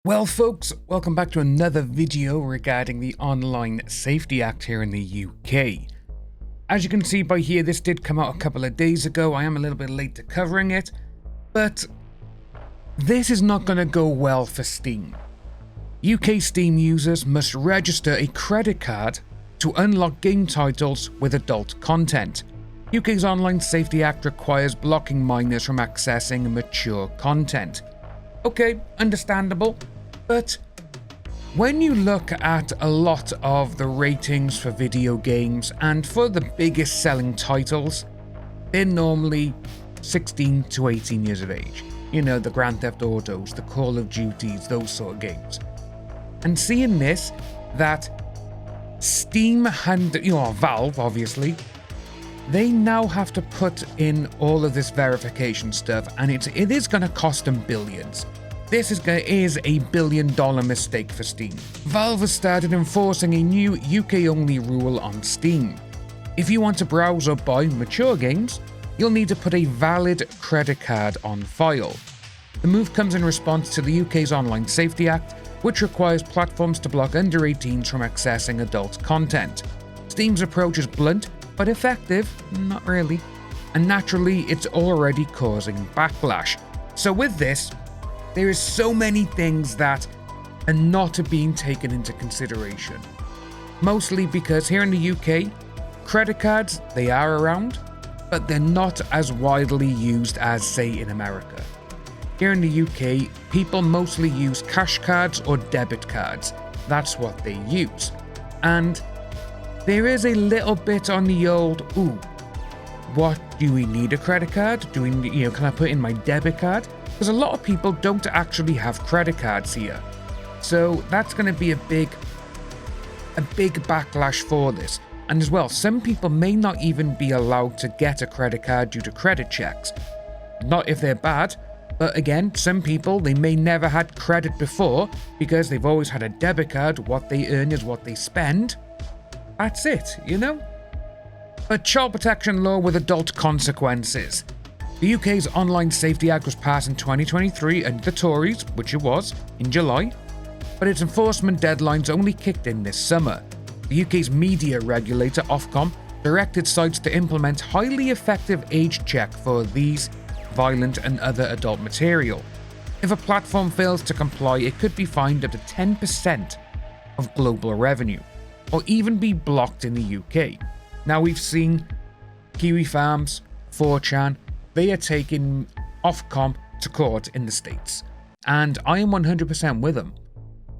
Well folks, welcome back to another video regarding the Online Safety Act here in the UK. As you can see by here, this did come out a couple of days ago. I am a little bit late to covering it, but this is not going to go well for Steam. UK Steam users must register a credit card to unlock game titles with adult content. UK's Online Safety Act requires blocking minors from accessing mature content. Okay, understandable. But when you look at a lot of the ratings for video games and for the biggest selling titles, they're normally 16 to 18 years of age. You know, the Grand Theft Autos, the Call of Duties, those sort of games. And seeing this, that Steam Valve obviously, they now have to put in all of this verification stuff, and it is going to cost them billions. This is a $1 billion mistake for Steam. Valve has started enforcing a new UK-only rule on Steam. If you want to browse or buy mature games, you'll need to put a valid credit card on file. The move comes in response to the UK's Online Safety Act, which requires platforms to block under 18s from accessing adult content. Steam's approach is blunt, but effective, not really. And naturally, it's already causing backlash. So with this, there is so many things that are not being taken into consideration. Mostly because here in the UK, credit cards, they are around, but they're not as widely used as, say, in America. Here in the UK, people mostly use cash cards or debit cards. That's what they use. And there is a little bit on the old, what, do we need a credit card? Can I put in my debit card? Because a lot of people don't actually have credit cards here. So that's going to be a big backlash for this. And as well, some people may not even be allowed to get a credit card due to credit checks. Not if they're bad, but again, some people, they may never had credit before because they've always had a debit card. What they earn is what they spend. That's it, you know? A child protection law with adult consequences. The UK's Online Safety Act was passed in 2023 under the Tories, which it was, in July, but its enforcement deadlines only kicked in this summer. The UK's media regulator, Ofcom, directed sites to implement highly effective age check for these violent and other adult material. If a platform fails to comply, it could be fined up to 10% of global revenue, or even be blocked in the UK. Now we've seen Kiwi Farms, 4chan, they are taking Ofcom to court in the States. And I am 100% with them.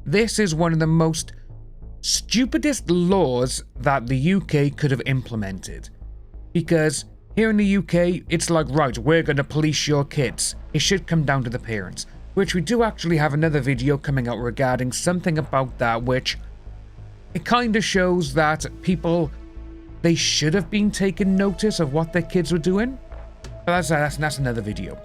This is one of the most stupidest laws that the UK could have implemented. Because here in the UK, it's like, right, we're going to police your kids. It should come down to the parents. Which we do actually have another video coming out regarding something about that, which it kind of shows that people, they should have been taking notice of what their kids were doing. But that's another video.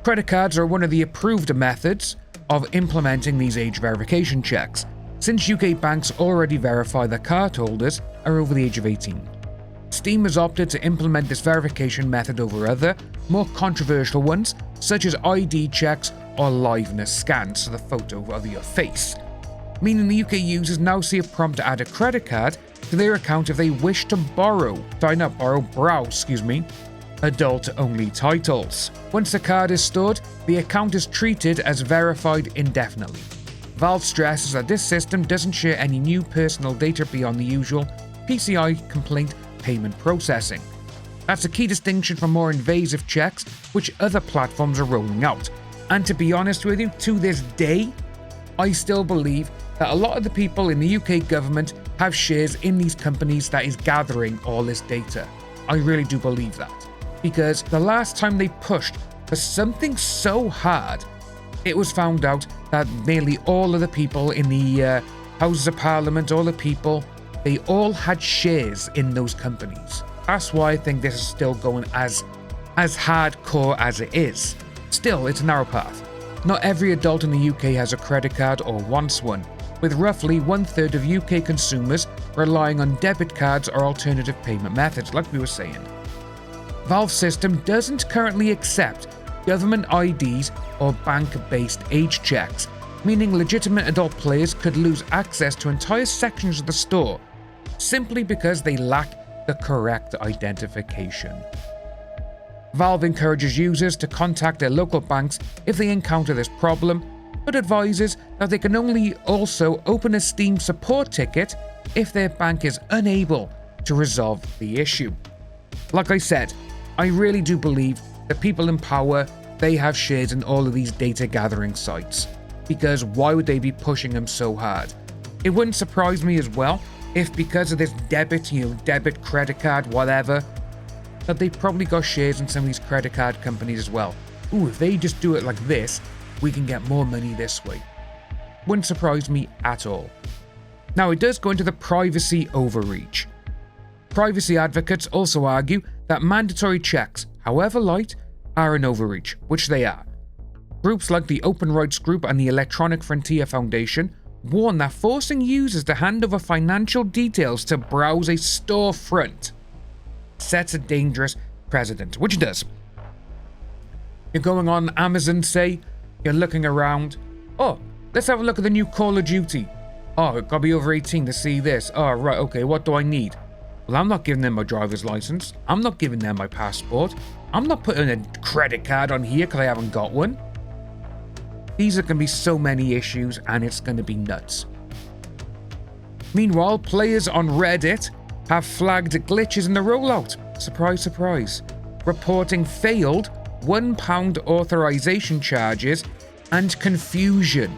Credit cards are one of the approved methods of implementing these age verification checks, since UK banks already verify that cardholders are over the age of 18. Steam has opted to implement this verification method over other, more controversial ones, such as ID checks or liveness scans, so the photo of your face. Meaning the UK users now see a prompt to add a credit card to their account if they wish to browse adult-only titles. Once the card is stored, the account is treated as verified indefinitely. Valve stresses that this system doesn't share any new personal data beyond the usual PCI complaint payment processing. That's a key distinction from more invasive checks which other platforms are rolling out. And to be honest with you, to this day, I still believe that a lot of the people in the UK government have shares in these companies that is gathering all this data. I really do believe that. Because the last time they pushed for something so hard, it was found out that nearly all of the people in the Houses of Parliament, all the people, they all had shares in those companies. That's why I think this is still going as hardcore as it is. Still, it's a narrow path. Not every adult in the UK has a credit card or wants one, with roughly 1/3 of UK consumers relying on debit cards or alternative payment methods, like we were saying. Valve's system doesn't currently accept government IDs or bank-based age checks, meaning legitimate adult players could lose access to entire sections of the store simply because they lack the correct identification. Valve encourages users to contact their local banks if they encounter this problem, but advises that they can only also open a Steam support ticket if their bank is unable to resolve the issue. Like I said, I really do believe that people in power, they have shares in all of these data gathering sites, because why would they be pushing them so hard? It wouldn't surprise me as well if because of this debit, credit card, whatever, that they probably got shares in some of these credit card companies as well. Ooh, if they just do it like this, we can get more money this way. Wouldn't surprise me at all. Now, it does go into the privacy overreach. Privacy advocates also argue that mandatory checks, however light, are an overreach, which they are. Groups like the Open Rights Group and the Electronic Frontier Foundation warn that forcing users to hand over financial details to browse a storefront sets a dangerous precedent, which it does. You're going on Amazon, say, you're looking around. Oh, let's have a look at the new Call of Duty. Oh, it gotta be over 18 to see this. Oh, right, okay, what do I need? Well, I'm not giving them my driver's license. I'm not giving them my passport. I'm not putting a credit card on here because I haven't got one. These are going to be so many issues, and it's going to be nuts. Meanwhile, players on Reddit have flagged glitches in the rollout. Surprise, surprise. Reporting failed £1 authorization charges and confusion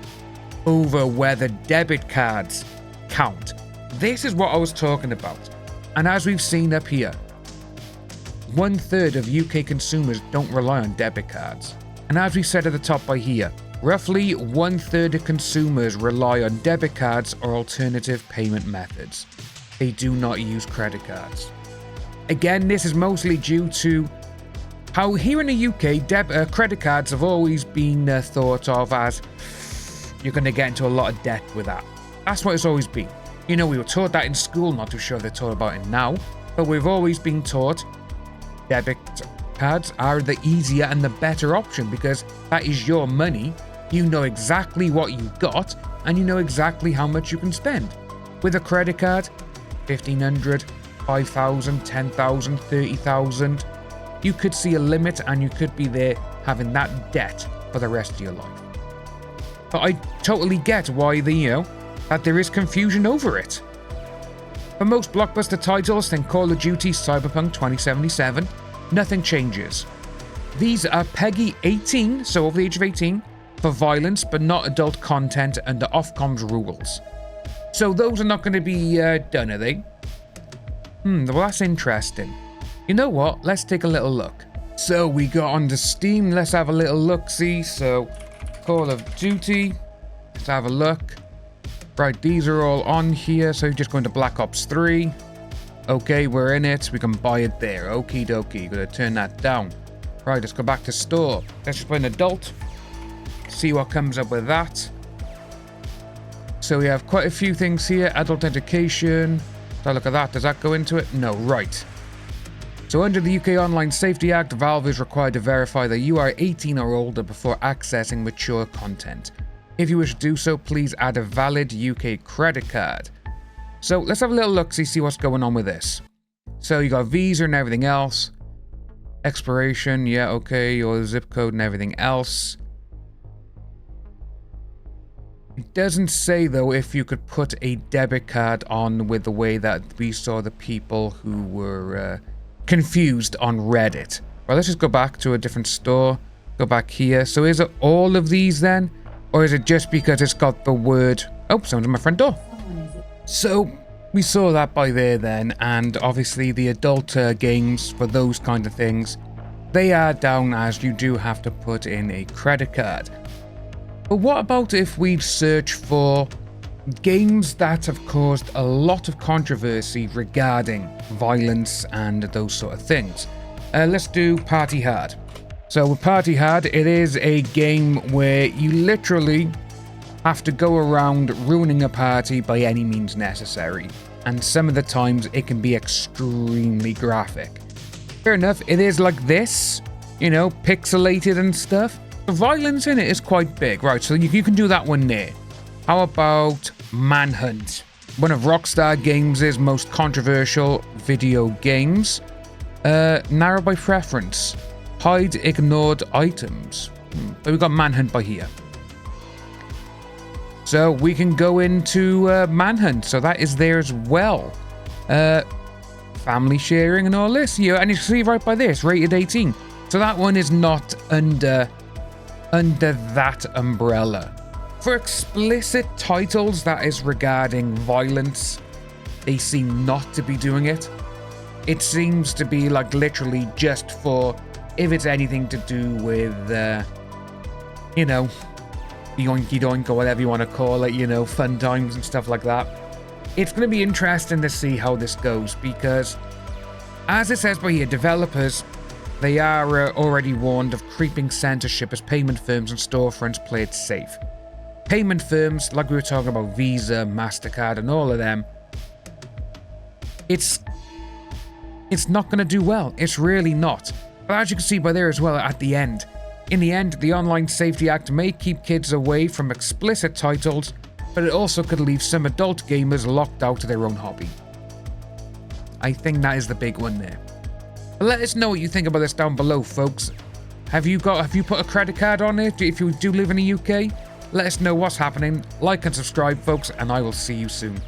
over whether debit cards count. This is what I was talking about. And as we've seen up here, 1/3 of UK consumers don't rely on debit cards. And as we said at the top by here, roughly 1/3 of consumers rely on debit cards or alternative payment methods. They do not use credit cards. Again, this is mostly due to how here in the UK, credit cards have always been thought of as you're going to get into a lot of debt with that. That's what it's always been. You know, we were taught that in school, not too sure if they're taught about it now, but we've always been taught debit cards are the easier and the better option because that is your money. You know exactly what you got and you know exactly how much you can spend. With a credit card, 1,500, 5,000, 10,000, 30,000. You could see a limit and you could be there having that debt for the rest of your life. But I totally get why that there is confusion over it. For most blockbuster titles, think Call of Duty, Cyberpunk 2077, nothing changes. These are PEGI 18, so over the age of 18, for violence but not adult content under Ofcom's rules. So those are not going to be done, are they? Well, that's interesting. You know what? Let's take a little look. So we got onto Steam. Let's have a little look-see. So Call of Duty. Let's have a look. Right, these are all on here. So just going to Black Ops 3. Okay, we're in it. We can buy it there. Okie dokie. Gonna turn that down. Right, let's go back to store. Let's just put an adult. See what comes up with that. So we have quite a few things here. Adult education. So look at that. Does that go into it? No, right. So under the UK Online Safety Act, Valve is required to verify that you are 18 or older before accessing mature content. If you wish to do so, please add a valid UK credit card. So let's have a little look, see what's going on with this. So you got Visa and everything else. Expiration, yeah, okay, your zip code and everything else. It doesn't say, though, if you could put a debit card on with the way that we saw the people who were confused on Reddit. Well, let's just go back to a different store. Go back here. So is it all of these then? Or is it just because it's got the word... Oh, someone's at my front door. So we saw that by there then. And obviously the adult games for those kind of things, they are down as you do have to put in a credit card. But what about if we search for games that have caused a lot of controversy regarding violence and those sort of things? Let's do Party Hard. So with Party Hard, it is a game where you literally have to go around ruining a party by any means necessary. And some of the times it can be extremely graphic. Fair enough, it is like this, pixelated and stuff. The violence in it is quite big. Right, so you can do that one there. How about Manhunt? One of Rockstar Games' most controversial video games. Narrow by preference. Hide ignored items. But we've got Manhunt by here. So we can go into Manhunt. So that is there as well. Family sharing and all this. Yeah, and you see right by this, rated 18. So that one is not under that umbrella. For explicit titles that is regarding violence, they seem not to be doing it. It seems to be like literally just for if it's anything to do with, you know, yoinky doink or whatever you want to call it, you know, fun times and stuff like that. It's going to be interesting to see how this goes because, as it says by here, developers, they are already warned of creeping censorship as payment firms and storefronts play it safe. Payment firms, like we were talking about Visa, MasterCard, and all of them, it's not going to do well. It's really not. But as you can see by there as well at the end, in the end, the Online Safety Act may keep kids away from explicit titles, but it also could leave some adult gamers locked out to their own hobby. I think that is the big one there. But let us know what you think about this down below, folks. Have you put a credit card on it if you do live in the UK? Let us know what's happening. Like and subscribe, folks, and I will see you soon.